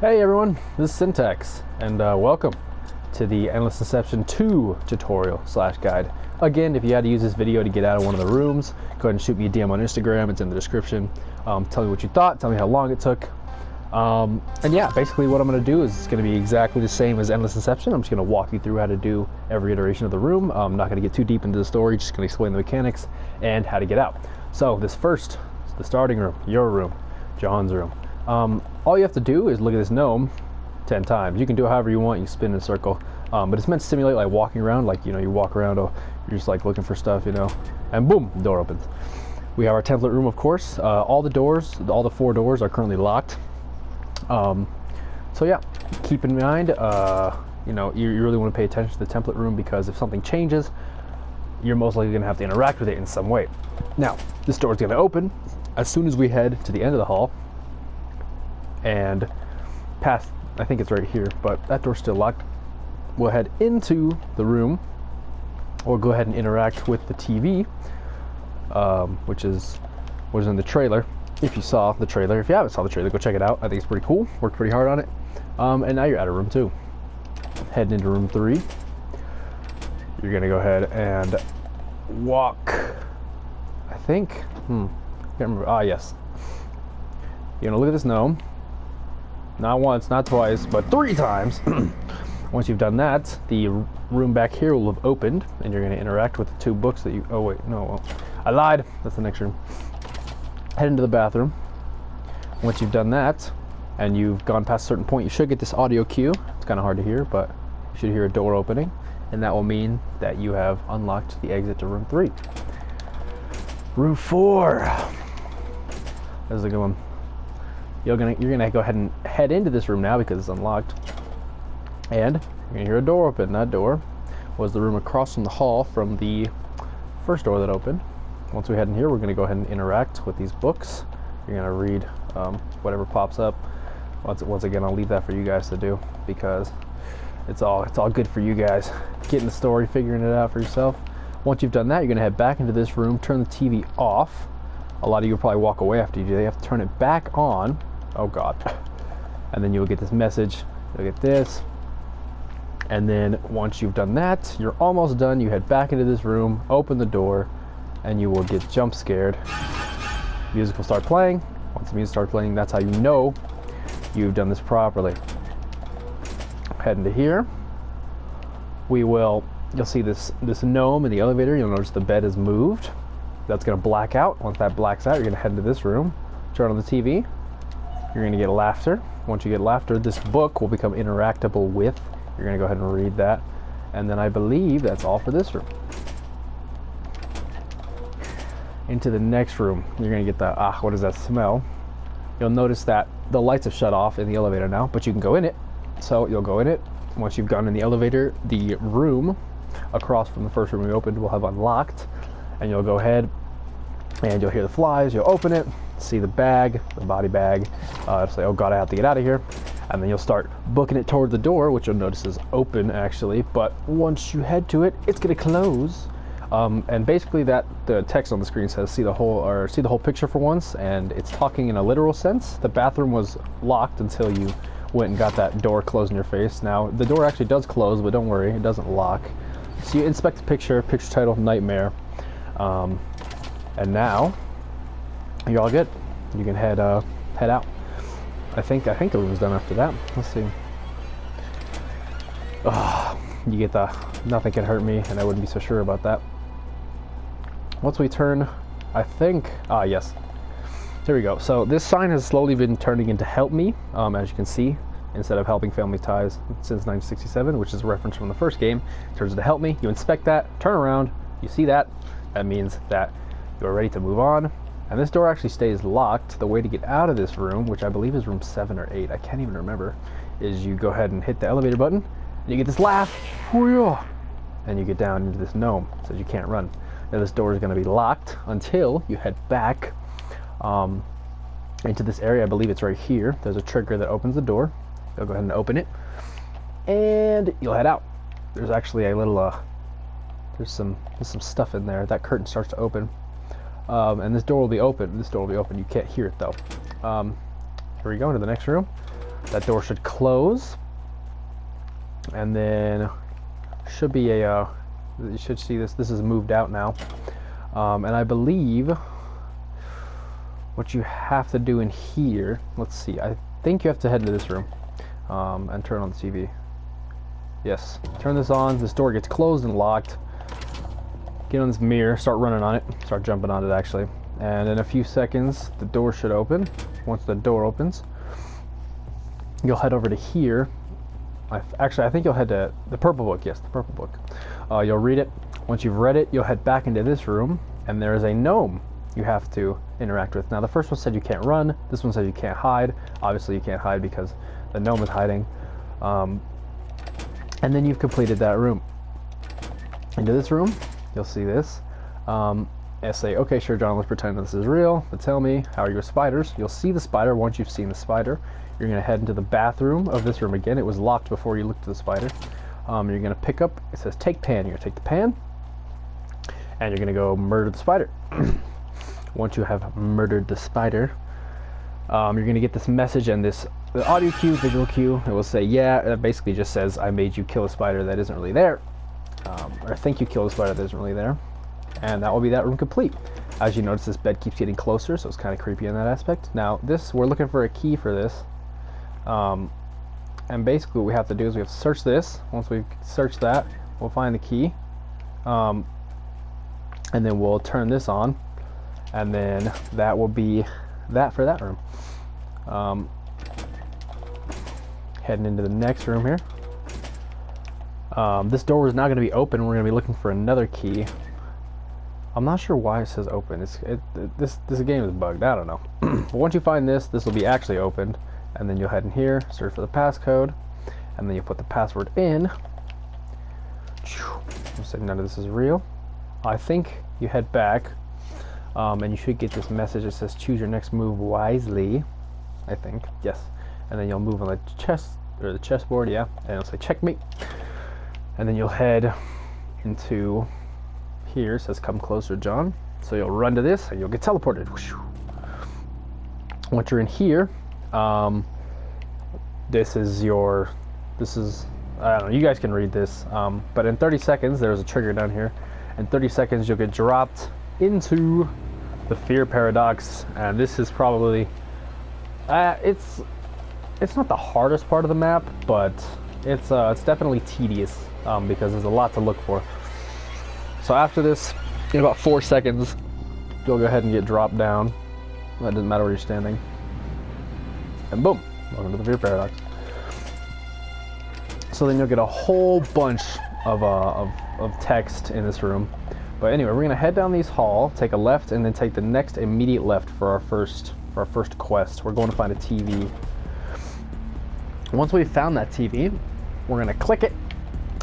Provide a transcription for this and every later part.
Hey everyone, this is Syntax, and welcome to the Endless Inception 2 tutorial / guide. Again, if you had to use this video to get out of one of the rooms, go ahead and shoot me a DM on Instagram, it's in the description. Tell me what you thought, tell me how long it took. And yeah, basically what I'm going to do is it's going to be exactly the same as Endless Inception. I'm just going to walk you through how to do every iteration of the room. I'm not going to get too deep into the story, just going to explain the mechanics and how to get out. So this first, the starting room, your room, John's room. All you have to do is look at this gnome 10 times. You can do it however you want, you can spin in a circle, but it's meant to simulate like walking around, like, you know, you walk around, oh, you're just like looking for stuff, you know, and boom, the door opens. We have our template room, of course. All the 4 doors are currently locked. So yeah, keep in mind, you know, you really want to pay attention to the template room, because if something changes, you're most likely going to have to interact with it in some way. Now, this door is going to open as soon as we head to the end of the hall and past, I think it's right here, but that door's still locked. We'll head into the room, or go ahead and interact with the TV, which was in the trailer. If you saw the trailer, if you haven't saw the trailer, go check it out. I think it's pretty cool. Worked pretty hard on it. And now you're out of room 2. Heading into room 3. You're gonna go ahead and walk. I think. Can't remember. Ah, yes. You're gonna look at this gnome. Not once, not twice, but 3 times. Once you've done that, the room back here will have opened, and you're gonna interact with the 2 books that you. Oh wait, no, I lied. That's the next room. Head into the bathroom. Once you've done that, and you've gone past a certain point, you should get this audio cue. It's kind of hard to hear, but you should hear a door opening, and that will mean that you have unlocked the exit to room 3. Room 4. This is a good one. You're gonna go ahead and head into this room now because it's unlocked, and you're gonna hear a door open. That door was the room across from the hall from the first door that opened. Once we head in here, we're going to go ahead and interact with these books. You're going to read whatever pops up. Once again, I'll leave that for you guys to do, because it's all good for you guys. Getting the story, figuring it out for yourself. Once you've done that, you're going to head back into this room, turn the TV off. A lot of you will probably walk away after you do. You have to turn it back on. Oh God. And then you'll get this message. You'll get this. And then once you've done that, you're almost done. You head back into this room, open the door, and you will get jump scared. Music will start playing. Once the music starts playing, that's how you know you've done this properly. Head into here. You'll see this gnome in the elevator. You'll notice the bed is moved. That's gonna black out. Once that blacks out, you're gonna head into this room, turn on the TV. You're gonna get laughter. Once you get laughter, this book will become interactable with. You're gonna go ahead and read that. And then I believe that's all for this room. Into the next room, you're gonna get the what is that smell? You'll notice that the lights have shut off in the elevator now, but you can go in it. So you'll go in it. Once you've gone in the elevator, the room across from the first room we opened will have unlocked, and you'll go ahead and you'll hear the flies. You'll open it, see the bag, the body bag. Say, oh God, I have to get out of here. And then you'll start booking it toward the door, which you'll notice is open actually. But once you head to it, it's gonna close. And basically the text on the screen says see the whole picture for once, and it's talking in a literal sense. The bathroom was locked until you went and got that door closed in your face. Now the door actually does close, but don't worry, it doesn't lock. So you inspect the picture title nightmare, and now you're all good. You can head out. I think the room's done after that. Let's see. You get the nothing can hurt me, and I wouldn't be so sure about that. Once we turn, I think, yes, there we go. So this sign has slowly been turning into help me, as you can see, instead of helping family ties since 1967, which is a reference from the first game. It turns into help me. You inspect that, turn around, you see that. That means that you're ready to move on. And this door actually stays locked. The way to get out of this room, which I believe is room 7 or 8, I can't even remember, is you go ahead and hit the elevator button, and you get this laugh, and you get down into this gnome. It says you can't run. Now this door is going to be locked until you head back into this area. I believe it's right here. There's a trigger that opens the door. You'll go ahead and open it, and you'll head out. There's actually a little there's some stuff in there. That curtain starts to open, and this door will be open. You can't hear it though. Here we go into the next room. That door should close, and then should be a you should see this is moved out now, and I believe what you have to do in here, let's see, I think you have to head into this room and turn on the TV. Yes, turn this on. This door gets closed and locked. Get on this mirror, start running on it, start jumping on it actually, and in a few seconds the door should open. Once the door opens, you'll head over to here. Actually, I think you'll head to the purple book. Yes, the purple book. You'll read it. Once you've read it, you'll head back into this room, and there is a gnome you have to interact with. Now, the first one said you can't run. This one said you can't hide. Obviously, you can't hide because the gnome is hiding. And then you've completed that room. Into this room, you'll see this. And say, okay, sure, John, let's pretend this is real, but tell me, how are you with spiders? You'll see the spider. Once you've seen the spider, you're going to head into the bathroom of this room again. It was locked before you looked at the spider. You're going to pick up, it says take pan. You're going to take the pan, and you're going to go murder the spider. Once you have murdered the spider, you're going to get this message and this audio cue, visual cue. It will say, yeah, it basically just says, I made you kill a spider that isn't really there. Or I think you killed a spider that isn't really there. And that will be that room complete. As you notice, this bed keeps getting closer, so it's kind of creepy in that aspect. Now, we're looking for a key for this. And basically what we have to do is we have to search this. Once we've searched that, we'll find the key. And then we'll turn this on. And then that will be that for that room. Heading into the next room here. This door is not going to be open. We're going to be looking for another key. I'm not sure why it says open. This game is bugged. I don't know. But once you find this will be actually opened, and then you'll head in here, search for the passcode, and then you put the password in. I'm saying none of this is real. I think you head back, and you should get this message that says choose your next move wisely. I think yes, and then you'll move on the chessboard, yeah, and it'll say checkmate, and then you'll head into here. It says come closer, John. So you'll run to this and you'll get teleported. Once you're in here, this is I don't know, you guys can read this, but in 30 seconds there's a trigger down here. In 30 seconds you'll get dropped into the fear paradox, and this is probably it's not the hardest part of the map, but it's definitely tedious because there's a lot to look for. So after this, in about 4 seconds, you'll go ahead and get dropped down. That doesn't matter where you're standing. And boom, welcome to the fear paradox. So then you'll get a whole bunch of text in this room. But anyway, we're gonna head down these hall, take a left, and then take the next immediate left for our first quest. We're going to find a TV. Once we've found that TV, we're gonna click it,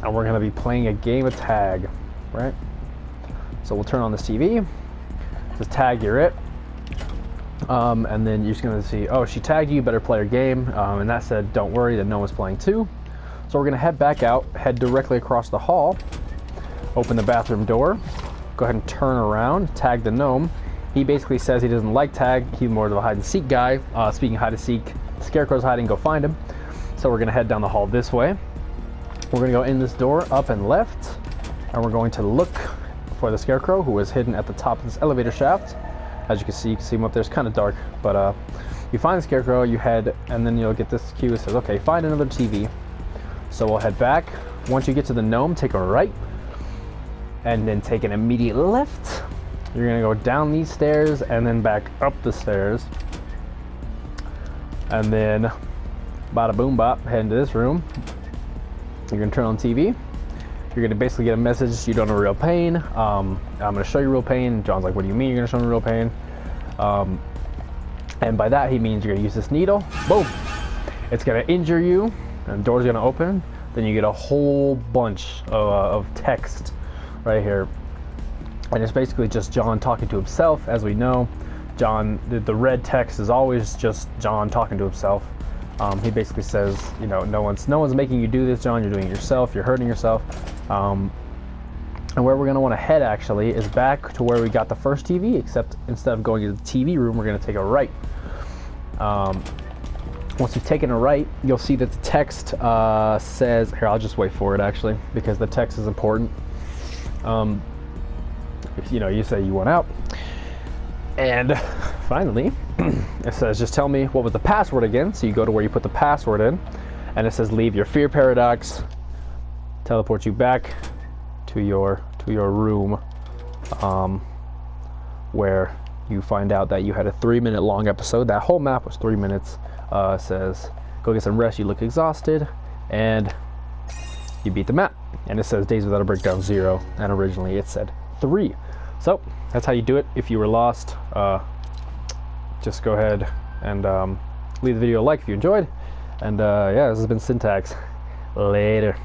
and we're gonna be playing a game of tag. Right? So we'll turn on this TV. It says tag, you're it. And then you're just gonna see, oh, she tagged you, better play her game. And that said, don't worry, that no one's playing too. So we're gonna head back out, head directly across the hall, open the bathroom door, go ahead and turn around, tag the gnome. He basically says he doesn't like tag, he's more of a hide and seek guy. Speaking of hide and seek, Scarecrow's hiding, go find him. So we're gonna head down the hall this way. We're gonna go in this door, up and left. And we're going to look for the Scarecrow, who is hidden at the top of this elevator shaft. As you can see him up there. It's kind of dark, but you find the Scarecrow, you head, and then you'll get this cue that says, okay, find another TV. So we'll head back. Once you get to the gnome, take a right, and then take an immediate left. You're gonna go down these stairs, and then back up the stairs. And then, bada boom bop, head into this room. You're gonna turn on TV. You're gonna basically get a message, you don't know real pain. I'm gonna show you real pain. John's like, what do you mean you're gonna show me real pain? And by that he means you're gonna use this needle. Boom! It's gonna injure you, and the door's gonna open. Then you get a whole bunch of text right here. And it's basically just John talking to himself. As we know, John, the red text is always just John talking to himself. He basically says, you know, no one's making you do this, John. You're doing it yourself. You're hurting yourself. And where we're going to want to head actually is back to where we got the first TV, except instead of going to the TV room, we're going to take a right. Once you've taken a right, you'll see that the text says, here, I'll just wait for it actually, because the text is important. If, you know, you say you want out, and finally, it says, just tell me what was the password again. So you go to where you put the password in, and it says, leave your fear paradox, teleport you back to your room, where you find out that you had a 3-minute long episode. That whole map was 3 minutes. Says, go get some rest, you look exhausted, and you beat the map. And it says days without a breakdown 0, and originally it said 3. So that's how you do it. If you were lost, just go ahead and leave the video a like if you enjoyed. And yeah, this has been Syntax. Later.